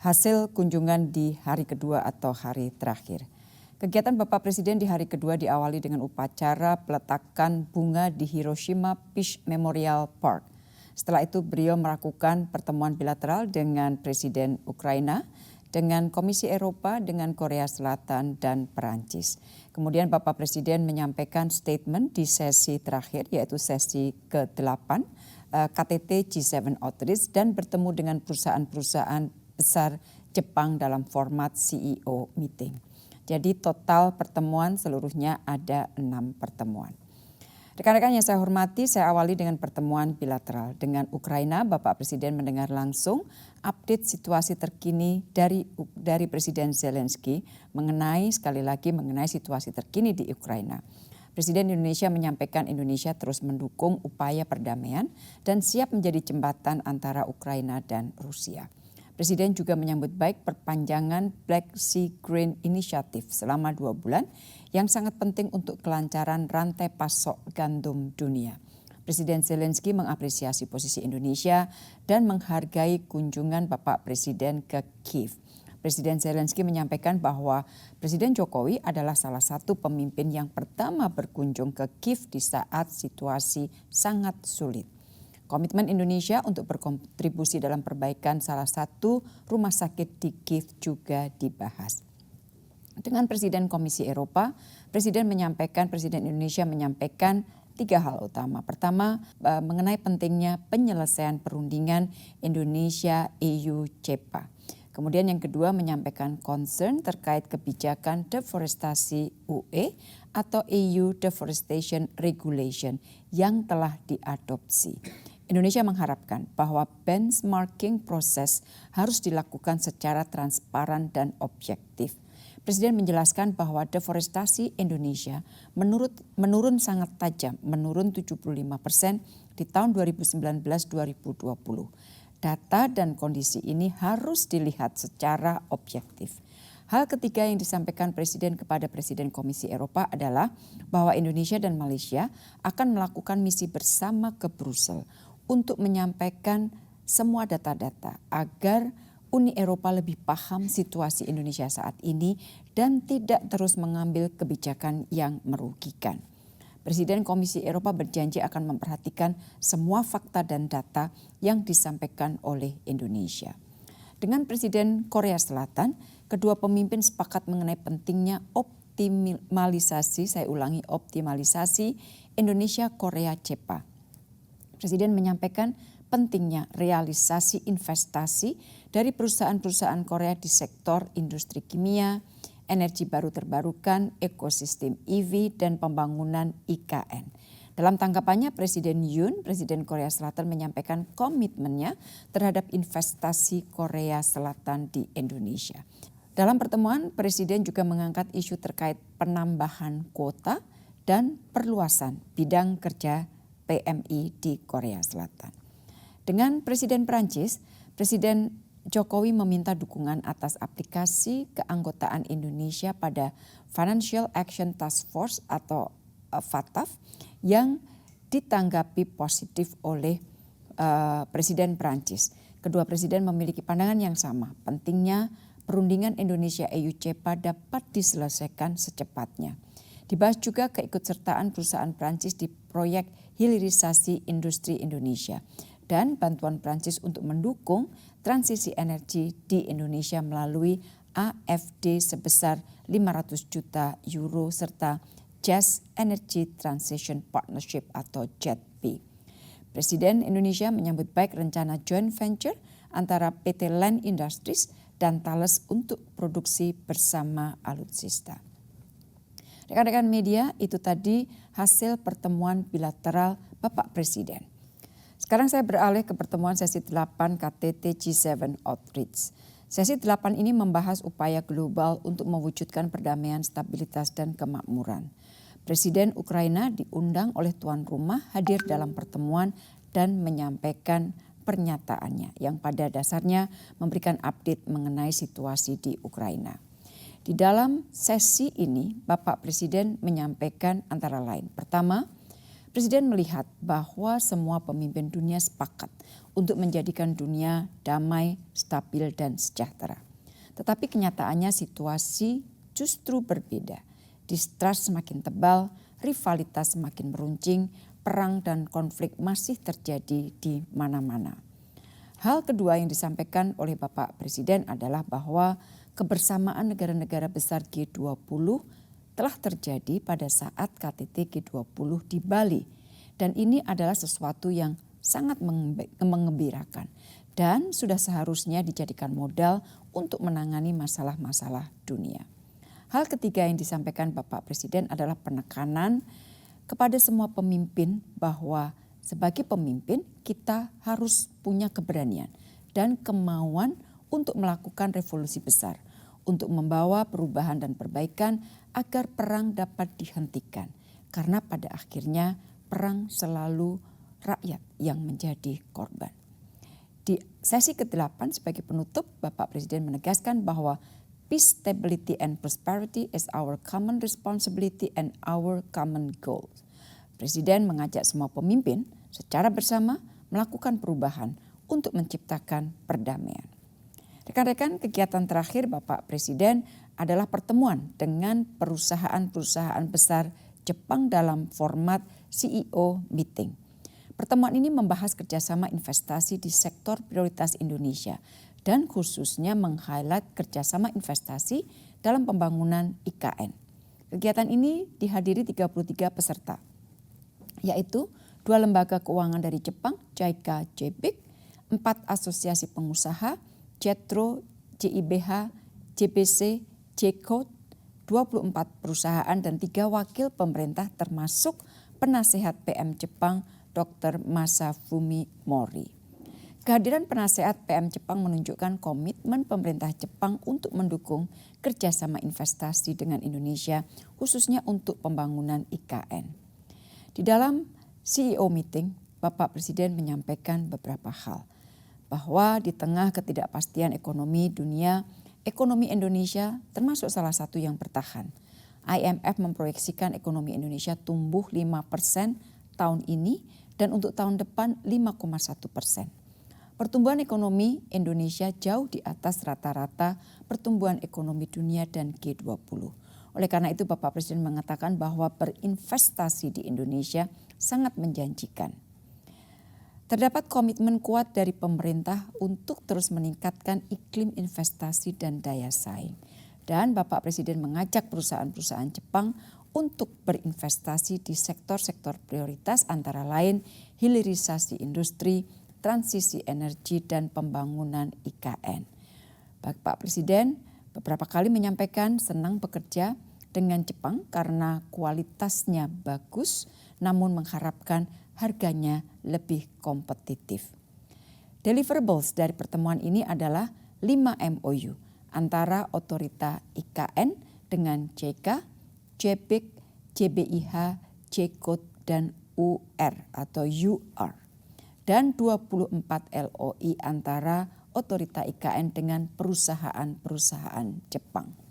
hasil kunjungan di hari kedua atau hari terakhir. Kegiatan Bapak Presiden di hari kedua diawali dengan upacara peletakan bunga di Hiroshima Peace Memorial Park. Setelah itu beliau melakukan pertemuan bilateral dengan Presiden Ukraina, dengan Komisi Eropa, dengan Korea Selatan dan Perancis. Kemudian Bapak Presiden menyampaikan statement di sesi terakhir yaitu sesi ke-8 KTT G7 Outreach dan bertemu dengan perusahaan-perusahaan besar Jepang dalam format CEO meeting. Jadi total pertemuan seluruhnya ada 6 pertemuan. Rekan-rekan yang saya hormati, saya awali dengan pertemuan bilateral. Dengan Ukraina, Bapak Presiden mendengar langsung update situasi terkini dari Presiden Zelensky mengenai situasi terkini di Ukraina. Presiden Indonesia menyampaikan Indonesia terus mendukung upaya perdamaian dan siap menjadi jembatan antara Ukraina dan Rusia. Presiden juga menyambut baik perpanjangan Black Sea Grain Initiative selama 2 bulan yang sangat penting untuk kelancaran rantai pasok gandum dunia. Presiden Zelensky mengapresiasi posisi Indonesia dan menghargai kunjungan Bapak Presiden ke Kiev. Presiden Zelensky menyampaikan bahwa Presiden Jokowi adalah salah satu pemimpin yang pertama berkunjung ke Kiev di saat situasi sangat sulit. Komitmen Indonesia untuk berkontribusi dalam perbaikan salah satu rumah sakit di Kiev juga dibahas. Dengan Presiden Komisi Eropa, Presiden Indonesia menyampaikan 3 hal utama. Pertama, mengenai pentingnya penyelesaian perundingan Indonesia-EU CEPA. Kemudian yang kedua menyampaikan concern terkait kebijakan deforestasi UE atau EU Deforestation Regulation yang telah diadopsi. Indonesia mengharapkan bahwa benchmarking proses harus dilakukan secara transparan dan objektif. Presiden menjelaskan bahwa deforestasi Indonesia menurun sangat tajam, menurun 75% di tahun 2019-2020. Data dan kondisi ini harus dilihat secara objektif. Hal ketiga yang disampaikan Presiden kepada Presiden Komisi Eropa adalah bahwa Indonesia dan Malaysia akan melakukan misi bersama ke Brussel untuk menyampaikan semua data-data agar Uni Eropa lebih paham situasi Indonesia saat ini dan tidak terus mengambil kebijakan yang merugikan. Presiden Komisi Eropa berjanji akan memperhatikan semua fakta dan data yang disampaikan oleh Indonesia. Dengan Presiden Korea Selatan, kedua pemimpin sepakat mengenai pentingnya optimalisasi Indonesia-Korea CEPA. Presiden menyampaikan pentingnya realisasi investasi dari perusahaan-perusahaan Korea di sektor industri kimia, energi baru terbarukan, ekosistem EV, dan pembangunan IKN. Dalam tanggapannya Presiden Yoon, Presiden Korea Selatan menyampaikan komitmennya terhadap investasi Korea Selatan di Indonesia. Dalam pertemuan, Presiden juga mengangkat isu terkait penambahan kuota dan perluasan bidang kerja PMI di Korea Selatan. Dengan Presiden Perancis, Presiden Jokowi meminta dukungan atas aplikasi keanggotaan Indonesia pada Financial Action Task Force atau FATF yang ditanggapi positif oleh Presiden Perancis. Kedua presiden memiliki pandangan yang sama, pentingnya perundingan Indonesia-EU CEPA dapat diselesaikan secepatnya. Dibahas juga keikutsertaan perusahaan Perancis di proyek hilirisasi industri Indonesia dan bantuan Perancis untuk mendukung transisi energi di Indonesia melalui AFD sebesar 500 juta euro serta Just Energy Transition Partnership atau JETP. Presiden Indonesia menyambut baik rencana joint venture antara PT Land Industries dan Thales untuk produksi bersama alutsista. Rekan-rekan media, itu tadi hasil pertemuan bilateral Bapak Presiden. Sekarang saya beralih ke pertemuan sesi 8 KTT G7 Outreach. Sesi 8 ini membahas upaya global untuk mewujudkan perdamaian, stabilitas, dan kemakmuran. Presiden Ukraina diundang oleh tuan rumah hadir dalam pertemuan dan menyampaikan pernyataannya yang pada dasarnya memberikan update mengenai situasi di Ukraina. Di dalam sesi ini, Bapak Presiden menyampaikan antara lain. Pertama, Presiden melihat bahwa semua pemimpin dunia sepakat untuk menjadikan dunia damai, stabil, dan sejahtera. Tetapi kenyataannya situasi justru berbeda. Distrust semakin tebal, rivalitas semakin meruncing, perang dan konflik masih terjadi di mana-mana. Hal kedua yang disampaikan oleh Bapak Presiden adalah bahwa kebersamaan negara-negara besar G20 telah terjadi pada saat KTT G20 di Bali. Dan ini adalah sesuatu yang sangat mengembirakan dan sudah seharusnya dijadikan modal untuk menangani masalah-masalah dunia. Hal ketiga yang disampaikan Bapak Presiden adalah penekanan kepada semua pemimpin bahwa sebagai pemimpin kita harus punya keberanian dan kemauan untuk melakukan revolusi besar, untuk membawa perubahan dan perbaikan agar perang dapat dihentikan. Karena pada akhirnya perang selalu rakyat yang menjadi korban. Di sesi ke-8 sebagai penutup, Bapak Presiden menegaskan bahwa peace, stability, and prosperity is our common responsibility and our common goal. Presiden mengajak semua pemimpin secara bersama melakukan perubahan untuk menciptakan perdamaian. Rekan-rekan, kegiatan terakhir Bapak Presiden adalah pertemuan dengan perusahaan-perusahaan besar Jepang dalam format CEO meeting. Pertemuan ini membahas kerjasama investasi di sektor prioritas Indonesia dan khususnya meng-highlight kerjasama investasi dalam pembangunan IKN. Kegiatan ini dihadiri 33 peserta, yaitu 2 lembaga keuangan dari Jepang, JICA, JBIC, 4 asosiasi pengusaha, JETRO, JIBH, JBC, JCODE, 24 perusahaan dan 3 wakil pemerintah termasuk penasehat PM Jepang Dr. Masafumi Mori. Kehadiran penasehat PM Jepang menunjukkan komitmen pemerintah Jepang untuk mendukung kerjasama investasi dengan Indonesia khususnya untuk pembangunan IKN. Di dalam CEO meeting, Bapak Presiden menyampaikan beberapa hal. Bahwa di tengah ketidakpastian ekonomi dunia, ekonomi Indonesia termasuk salah satu yang bertahan. IMF memproyeksikan ekonomi Indonesia tumbuh 5% tahun ini dan untuk tahun depan 5,1%. Pertumbuhan ekonomi Indonesia jauh di atas rata-rata pertumbuhan ekonomi dunia dan G20. Oleh karena itu Bapak Presiden mengatakan bahwa berinvestasi di Indonesia sangat menjanjikan. Terdapat komitmen kuat dari pemerintah untuk terus meningkatkan iklim investasi dan daya saing. Dan Bapak Presiden mengajak perusahaan-perusahaan Jepang untuk berinvestasi di sektor-sektor prioritas antara lain hilirisasi industri, transisi energi, dan pembangunan IKN. Bapak Presiden beberapa kali menyampaikan senang bekerja dengan Jepang karena kualitasnya bagus, namun mengharapkan harganya lebih kompetitif. Deliverables dari pertemuan ini adalah 5 MOU antara otorita IKN dengan JK, JBIC, JBIH, JCODE, dan UR atau UR. Dan 24 LOI antara otorita IKN dengan perusahaan-perusahaan Jepang.